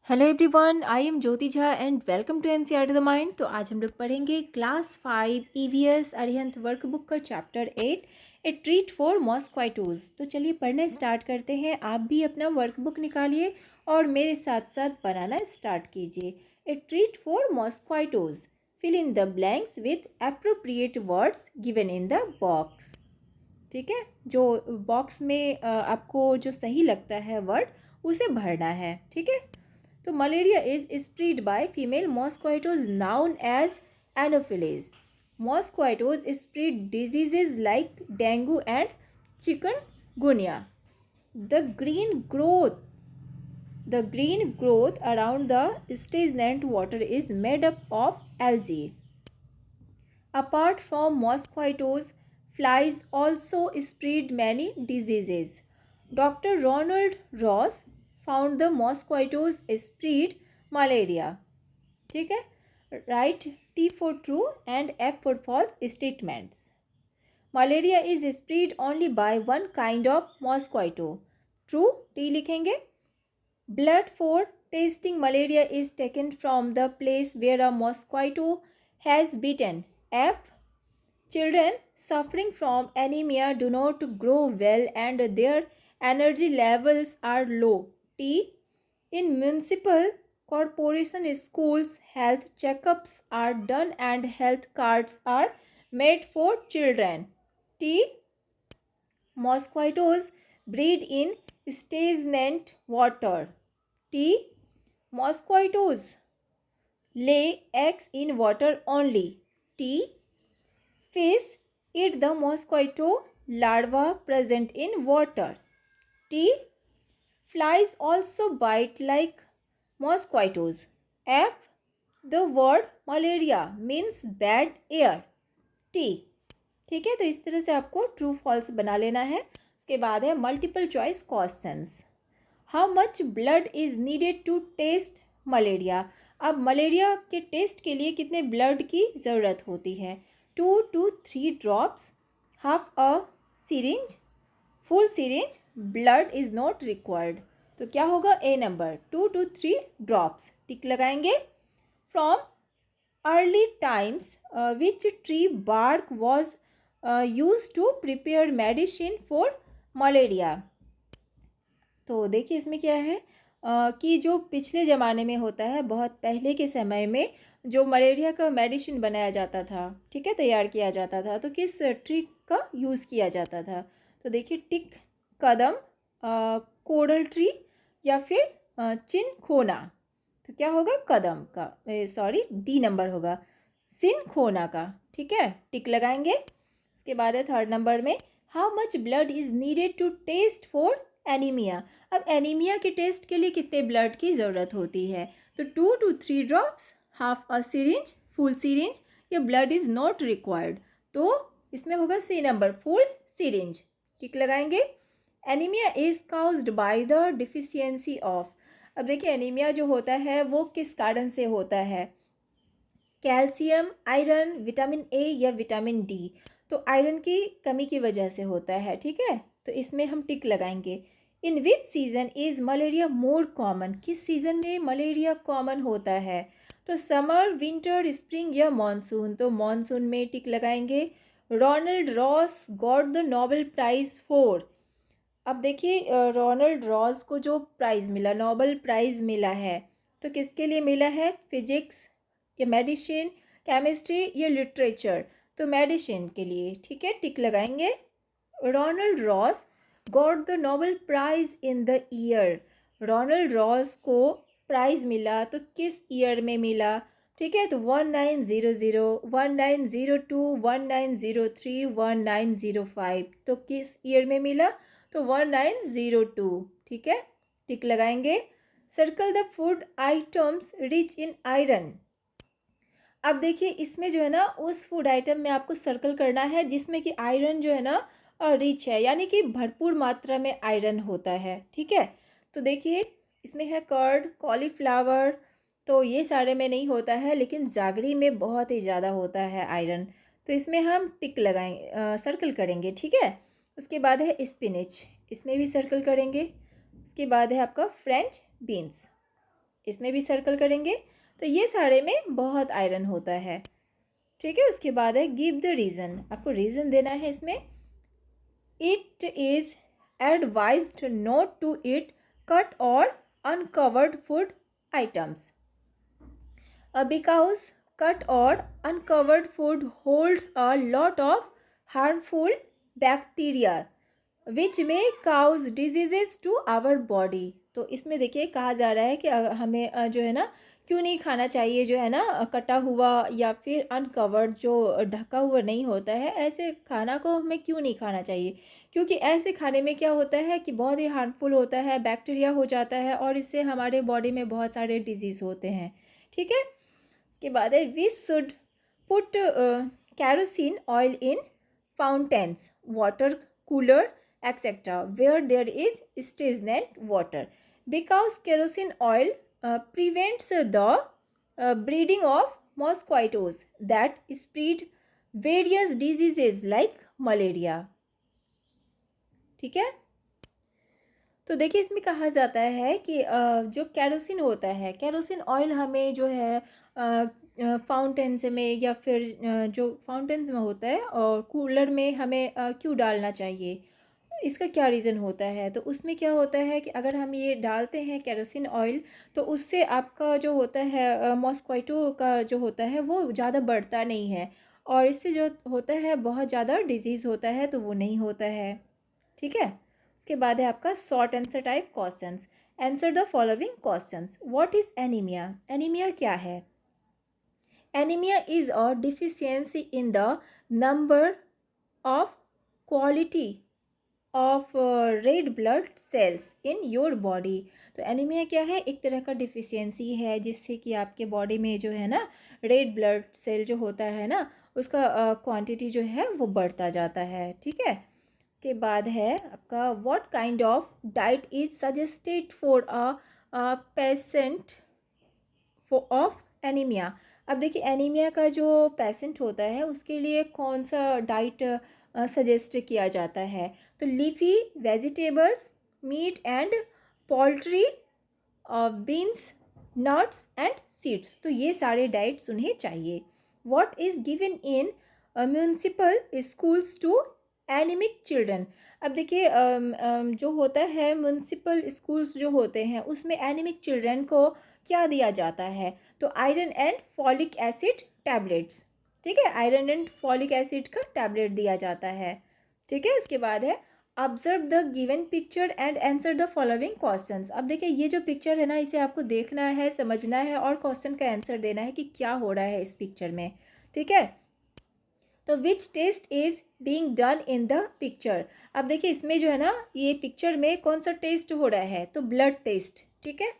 Hello everyone, I am Jyoti Jha and welcome to NCERT the mind. तो आज हम लोग पढ़ेंगे क्लास 5 ईवीएस अरिहंत वर्कबुक का chapter 8 a treat for mosquitoes. तो चलिए पढ़ना स्टार्ट करते हैं। आप भी अपना वर्कबुक निकालिए और मेरे साथ साथ बनाना स्टार्ट कीजिए। A treat for mosquitoes, fill in the blanks with appropriate words given in the box. ठीक है, जो बॉक्स में आपको जो सही लगता है वर्ड उसे भरना है। ठीक है, तो malaria is spread by female mosquitoes known as anopheles. Mosquitoes spread diseases like dengue and chikungunya. The green growth the green growth around the stagnant water is made up of algae. Apart from mosquitoes, flies also spread many diseases. Dr. Ronald Ross found the mosquitoes spread malaria. ठीक है, write T for true and F for false statements. Malaria is spread only by one kind of mosquito. True, T लिखेंगे. Blood for testing malaria is taken from the place where a mosquito has bitten. F. Children suffering from anemia do not grow well and their energy levels are low. T. In municipal corporation schools, health checkups are done and health cards are made for children. T. Mosquitoes breed in stagnant water. T. Mosquitoes lay eggs in water only. T. Fish eat the mosquito larvae present in water. T. Flies also bite like mosquitoes. F. The word malaria means bad air. T. ठीक है, तो इस तरह से आपको true false बना लेना है. उसके बाद है multiple choice questions. How much blood is needed to test malaria. अब मलेरिया के टेस्ट के लिए कितने ब्लड की ज़रूरत होती है. 2 to 3 drops, half a syringe, full syringe, blood is not required. तो क्या होगा A number, 2 to 3 drops. Tick लगाएंगे. From early times which tree bark was use to prepare medicine for malaria. तो देखिए इसमें क्या है कि जो पिछले ज़माने में होता है, बहुत पहले के समय में जो मलेरिया का मेडिसिन बनाया जाता था, ठीक है, तैयार किया जाता था, तो किस ट्री का यूज़ किया जाता था. तो देखिए टिक, कदम, कोडल ट्री या फिर चिनखोना. तो क्या होगा कदम का, सॉरी डी नंबर होगा सिनखोना का. ठीक है, टिक लगाएंगे. उसके बाद है थर्ड नंबर में, how much blood is needed to test for anaemia. अब एनीमिया के टेस्ट के लिए कितने ब्लड की ज़रूरत होती है. तो 2 to 3 drops, half a syringe, full syringe, या ब्लड इज़ नॉट रिक्वायर्ड. तो इसमें होगा सी नंबर, फुल सिरिंज. टिक लगाएंगे. Anaemia is caused by the deficiency of. अब देखिए एनीमिया जो होता है वो किस कारण से होता है. कैल्शियम, आयरन, विटामिन ए या विटामिन डी. तो आयरन की कमी की वजह से होता है. ठीक है, तो इसमें हम टिक लगाएंगे. In which season is malaria more common. किस सीज़न में मलेरिया कॉमन होता है. तो समर, विंटर, स्प्रिंग या मानसून. तो मानसून में टिक लगाएंगे. Ronald Ross got the Nobel prize for. अब देखिए रोनाल्ड रॉस को जो प्राइज़ मिला, नोबेल प्राइज़ मिला है, तो किसके लिए मिला है. फिजिक्स या मेडिसिन, केमिस्ट्री या लिटरेचर. तो मेडिसिन के लिए. ठीक है, टिक लगाएंगे. Ronald Ross got the Nobel prize in the year. Ronald Ross को प्राइज़ मिला तो किस ईयर में मिला. ठीक है, तो 1900, 1902, 1903, 1905. तो किस ईयर में मिला. तो 1902. ठीक है, टिक लगाएंगे. Circle the food items rich in iron. अब देखिए इसमें जो है ना उस फूड आइटम में आपको सर्कल करना है जिसमें कि आयरन जो है ना रिच है, यानी कि भरपूर मात्रा में आयरन होता है. ठीक है, तो देखिए इसमें है कर्ड, कॉलीफ्लावर. तो ये सारे में नहीं होता है, लेकिन जागरी में बहुत ही ज़्यादा होता है आयरन. तो इसमें हम टिक लगाएंगे, सर्कल करेंगे. ठीक है, उसके बाद है स्पिनिच, इसमें भी सर्कल करेंगे. उसके बाद है आपका फ्रेंच बीन्स, इसमें भी सर्कल करेंगे। तो ये सारे में बहुत आयरन होता है, ठीक है। उसके बाद है गिव द रीज़न, आपको रीज़न देना है इसमें। It is advised not to eat cut और uncovered food items because cut or uncovered food holds a lot of harmful bacteria which may cause diseases to our body। तो इसमें देखिए कहा जा रहा है कि हमें जो है ना क्यों नहीं खाना चाहिए, जो है ना कटा हुआ या फिर अनकवर्ड, जो ढका हुआ नहीं होता है, ऐसे खाना को हमें क्यों नहीं खाना चाहिए, क्योंकि ऐसे खाने में क्या होता है कि बहुत ही हार्मफुल होता है, बैक्टीरिया हो जाता है और इससे हमारे बॉडी में बहुत सारे डिजीज़ होते हैं, ठीक है। इसके बाद है we should put kerosene oil in fountains, water cooler etcetera where there is stagnant water because kerosene oil prevents the breeding of mosquitoes that spread various diseases like malaria, ठीक है। तो देखिए इसमें कहा जाता है कि जो केरोसिन होता है, केरोसिन ऑयल हमें जो है फाउंटेन्स में या फिर जो फाउंटेन्स में होता है और कूलर में हमें क्यों डालना चाहिए, इसका क्या रीज़न होता है। तो उसमें क्या होता है कि अगर हम ये डालते हैं केरोसिन ऑयल तो उससे आपका जो होता है मॉस्क्वाइटो का जो होता है वो ज़्यादा बढ़ता नहीं है और इससे जो होता है बहुत ज़्यादा डिजीज़ होता है तो वो नहीं होता है, ठीक है। उसके बाद है आपका short answer type questions. Answer the following questions. What is anaemia, anaemia क्या है। Anaemia is a deficiency in the number of quality of red blood cells in your body. तो एनीमिया क्या है, एक तरह का डिफिशियंसी है जिससे कि आपके बॉडी में जो है ना रेड ब्लड सेल जो होता है ना उसका क्वांटिटी जो है वो बढ़ता जाता है, ठीक है। उसके बाद है आपका what kind of diet is suggested for a patient of anaemia. अब देखिए एनीमिया का जो पेशेंट होता है उसके लिए कौन सा डाइट सजेस्ट किया जाता है। तो leafy vegetables, meat and poultry, beans, nuts and seeds, तो ये सारे डाइट्स उन्हें चाहिए। What is given in municipal schools to anaemic children. अब देखिए जो होता है म्यूनसिपल स्कूल्स जो होते हैं उसमें एनीमिक चिल्ड्रन को क्या दिया जाता है। तो iron and folic acid tablets, ठीक है, आयरन एंड फॉलिक एसिड का टैबलेट दिया जाता है, ठीक है। इसके बाद है observe the given picture and answer the following questions. अब देखिए ये जो पिक्चर है ना इसे आपको देखना है, समझना है और क्वेश्चन का आंसर देना है कि क्या हो रहा है इस पिक्चर में, ठीक है। तो which test is being done in the picture. अब देखिए इसमें जो है ना ये पिक्चर में कौन सा टेस्ट हो रहा है, तो ब्लड टेस्ट, ठीक है।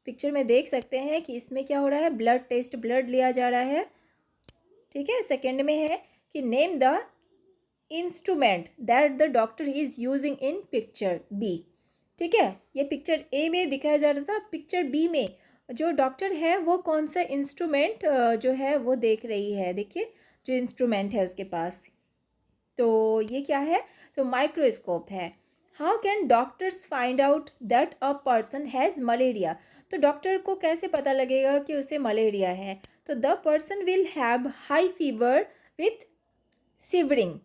पिक्चर में देख सकते हैं कि इसमें क्या हो रहा है, ब्लड टेस्ट, ब्लड लिया जा रहा है, ठीक है। सेकंड में है कि name the instrument that the doctor is using in picture B, ठीक है। ये पिक्चर ए में दिखाया जा रहा था, पिक्चर बी में जो डॉक्टर है वो कौन सा इंस्ट्रूमेंट जो है वो देख रही है। देखिए जो इंस्ट्रूमेंट है उसके पास, तो ये क्या है, तो माइक्रोस्कोप है। How can doctors find out that a person has malaria. तो डॉक्टर को कैसे पता लगेगा कि उसे मलेरिया है। तो the person will have high fever with shivering.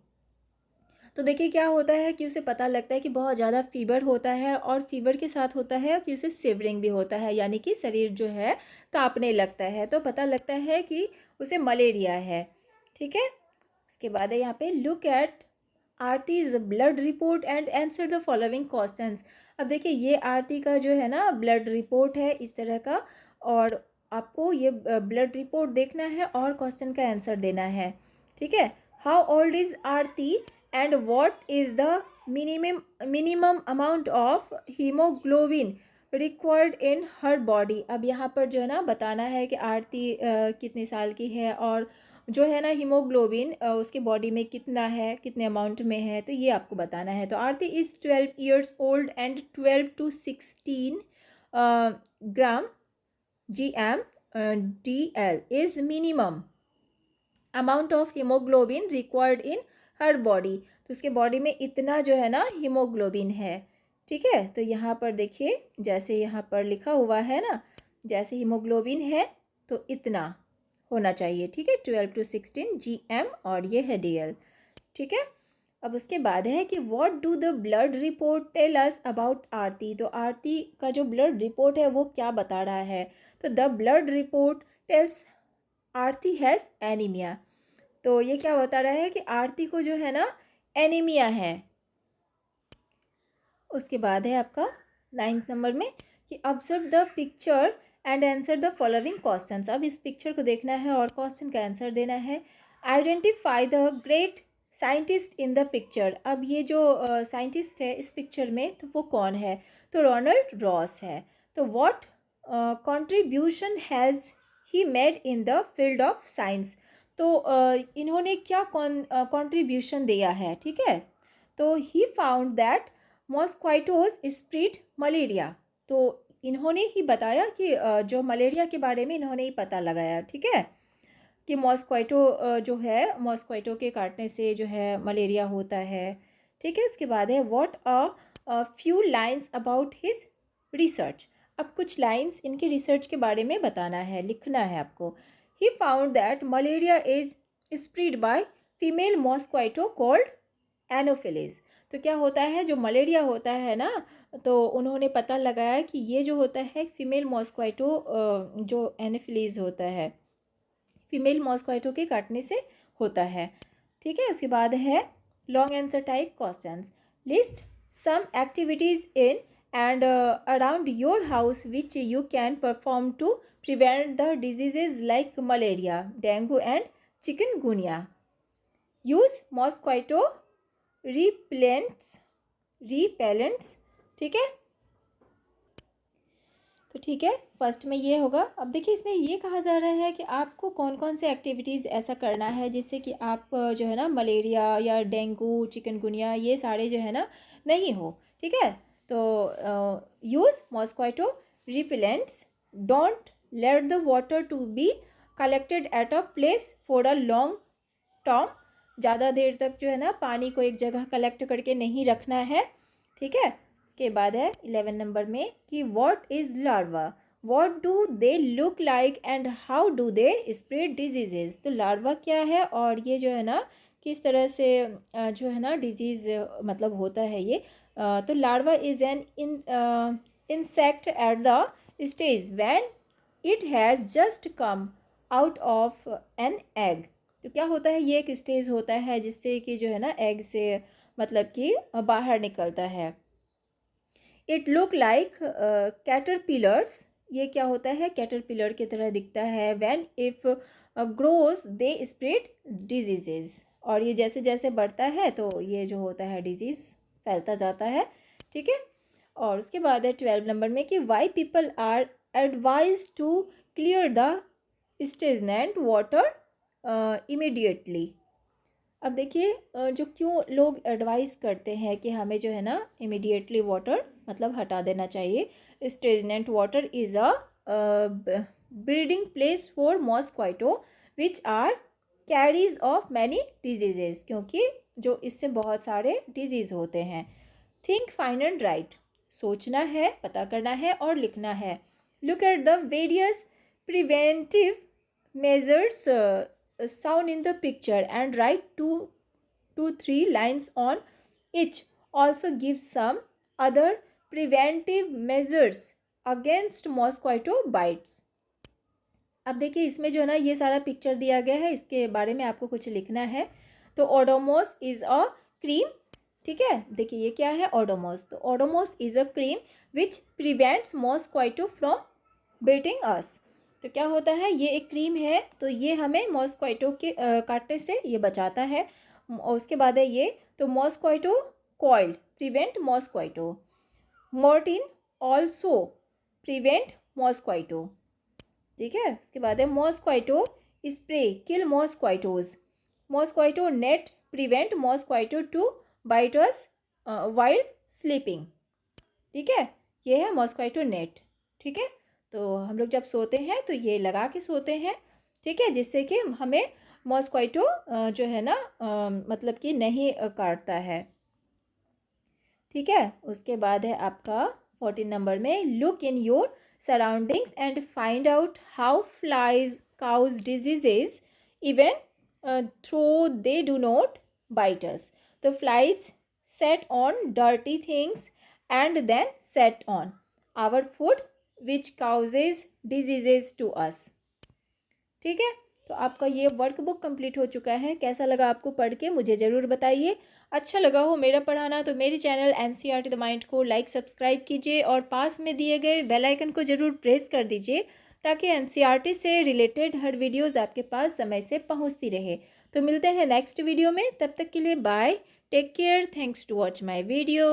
तो देखिए क्या होता है कि उसे पता लगता है कि बहुत ज़्यादा फीवर होता है और फीवर के साथ होता है कि उसे शिवरिंग भी होता है, यानी कि शरीर जो है कांपने लगता है, तो पता लगता है कि उसे मलेरिया है, ठीक है। उसके बाद है यहाँ पे look at Aarti's blood report and answer the following questions. अब देखिए ये आरती का जो है ना ब्लड रिपोर्ट है इस तरह का और आपको ये ब्लड रिपोर्ट देखना है और क्वेश्चन का आंसर देना है, ठीक है। How old is Aarti and what is the minimum amount of haemoglobin required in her body. अब यहाँ पर जो है ना बताना है कि आरती कितने साल की है और जो है ना हीमोग्लोबिन उसके बॉडी में कितना है, कितने अमाउंट में है, तो ये आपको बताना है। तो Aarti is 12 years old and 12 to 16 gram GM DL is minimum amount of haemoglobin required in her body. तो उसके बॉडी में इतना जो है ना हीमोग्लोबिन है, ठीक है। तो यहाँ पर देखिए जैसे यहाँ पर लिखा हुआ है ना, जैसे हीमोग्लोबिन है तो इतना होना चाहिए, ठीक है, 12 to 16 GM, और ये है DL, ठीक है। अब उसके बाद है कि what do the blood report tell us about Aarti. तो आरती का जो ब्लड रिपोर्ट है वो क्या बता रहा है, तो the blood report tells Aarti has anaemia. तो ये क्या बता रहा है कि आरती को जो है ना एनीमिया है। उसके बाद है आपका 9th नंबर में कि observe the picture and answer the following questions. अब इस पिक्चर को देखना है और क्वेश्चन का आंसर देना है। Identify the great scientist in the picture. अब ये जो साइंटिस्ट है इस पिक्चर में तो वो कौन है, तो रोनाल्ड रॉस है। तो what contribution has he made in the field of science. तो इन्होंने क्या कंट्रीब्यूशन दिया है, ठीक है। तो he found that mosquitoes spread malaria. तो इन्होंने ही बताया कि जो मलेरिया के बारे में इन्होंने ही पता लगाया, ठीक है, कि मॉस्क्वाइटो जो है मॉस्क्वाइटो के काटने से जो है मलेरिया होता है, ठीक है। उसके बाद है what a few lines about his research. अब कुछ लाइन्स इनके रिसर्च के बारे में बताना है, लिखना है आपको। He found that malaria is spread by female mosquito called Anopheles. तो क्या होता है, जो मलेरिया होता है ना, तो उन्होंने पता लगाया कि ये जो होता है फीमेल मॉस्क्वाइटो जो एनोफिलिस होता है फीमेल मॉस्क्वाइटो के काटने से होता है, ठीक है। उसके बाद है long answer type questions. List some activities in and around your house which you can perform to prevent the diseases like malaria, dengue and chikungunya. Use mosquito repellents, ठीक है। तो ठीक है, फर्स्ट में ये होगा। अब देखिए इसमें ये कहा जा रहा है कि आपको कौन कौन से एक्टिविटीज़ ऐसा करना है जिससे कि आप जो है ना मलेरिया या डेंगू चिकनगुनिया ये सारे जो है ना नहीं हो, ठीक है। तो use mosquito repellents, don't let the water to be collected at a place for a long term. ज़्यादा देर तक जो है ना पानी को एक जगह कलेक्ट करके नहीं रखना है, ठीक है। उसके बाद है 11 नंबर में कि what is larva, what do they look like and how do they spread diseases. तो लार्वा क्या है और ये जो है ना किस तरह से जो है ना डिजीज़ मतलब होता है ये। तो larva is an insect at the stage when it has just come out of an egg. तो क्या होता है, ये एक स्टेज होता है जिससे कि जो है ना एग से मतलब कि बाहर निकलता है। इट लुक लाइक कैटरपिलर्स, ये क्या होता है कैटरपिलर की तरह दिखता है। When if grows they spread diseases, और ये जैसे जैसे बढ़ता है तो ये जो होता है डिजीज़ फैलता जाता है, ठीक है। और उसके बाद है 12 नंबर में कि why people are advise to clear the stagnant water immediately. अब देखिए जो क्यों लोग एडवाइस करते हैं कि हमें जो है ना इमीडिएटली वाटर मतलब हटा देना चाहिए। Stagnant water is a breeding place for mosquito which are carriers of many diseases, क्योंकि जो इससे बहुत सारे डिजीज़ होते हैं। थिंक फाइन एंड राइट, सोचना है, पता करना है और लिखना है। Look at the various preventive measures sound in the picture and write 2 to 3 lines on each. Also give some other preventive measures against mosquito bites. अब देखिए इसमें जो है ना ये सारा पिक्चर दिया गया है, इसके बारे में आपको कुछ लिखना है। तो ओडोमोस इज़ अ क्रीम, ठीक है। देखिए ये क्या है ओडोमोस, तो Odomos is a cream which prevents mosquito from biting us. तो क्या होता है, ये एक क्रीम है तो ये हमें मॉस्क्वाइटो के काटने से ये बचाता है। और उसके बाद है ये तो mosquito coil prevent mosquito. Mortein also prevent mosquito, ठीक है। उसके बाद है mosquito spray kill mosquitoes. Mosquito net prevent mosquito to bite us while sleeping, ठीक है। ये है मॉस्क्वाइटो नेट, ठीक है। तो हम लोग जब सोते हैं तो ये लगा के सोते हैं, ठीक है, जिससे कि हमें मॉस्क्वाइटो जो है ना मतलब कि नहीं काटता है, ठीक है। उसके बाद है आपका 14 नंबर में look in your surroundings and find out how flies cause diseases even though they do not bite us. The flies set on dirty things and then set on our food which causes diseases to us. ठीक है, तो आपका ये workbook complete हो चुका है. कैसा लगा आपको पढ़ के मुझे ज़रूर बताइए. अच्छा लगा हो मेरा पढ़ाना तो मेरे चैनल NCERT द माइंड को लाइक सब्सक्राइब कीजिए और पास में दिए गए बेल आइकन को ज़रूर प्रेस कर दीजिए ताकि NCERT से रिलेटेड हर वीडियोज़ आपके पास समय से पहुंचती रहे. तो मिलते हैं नेक्स्ट वीडियो में. तब तक के लिए bye. Take care. Thanks to watch my video.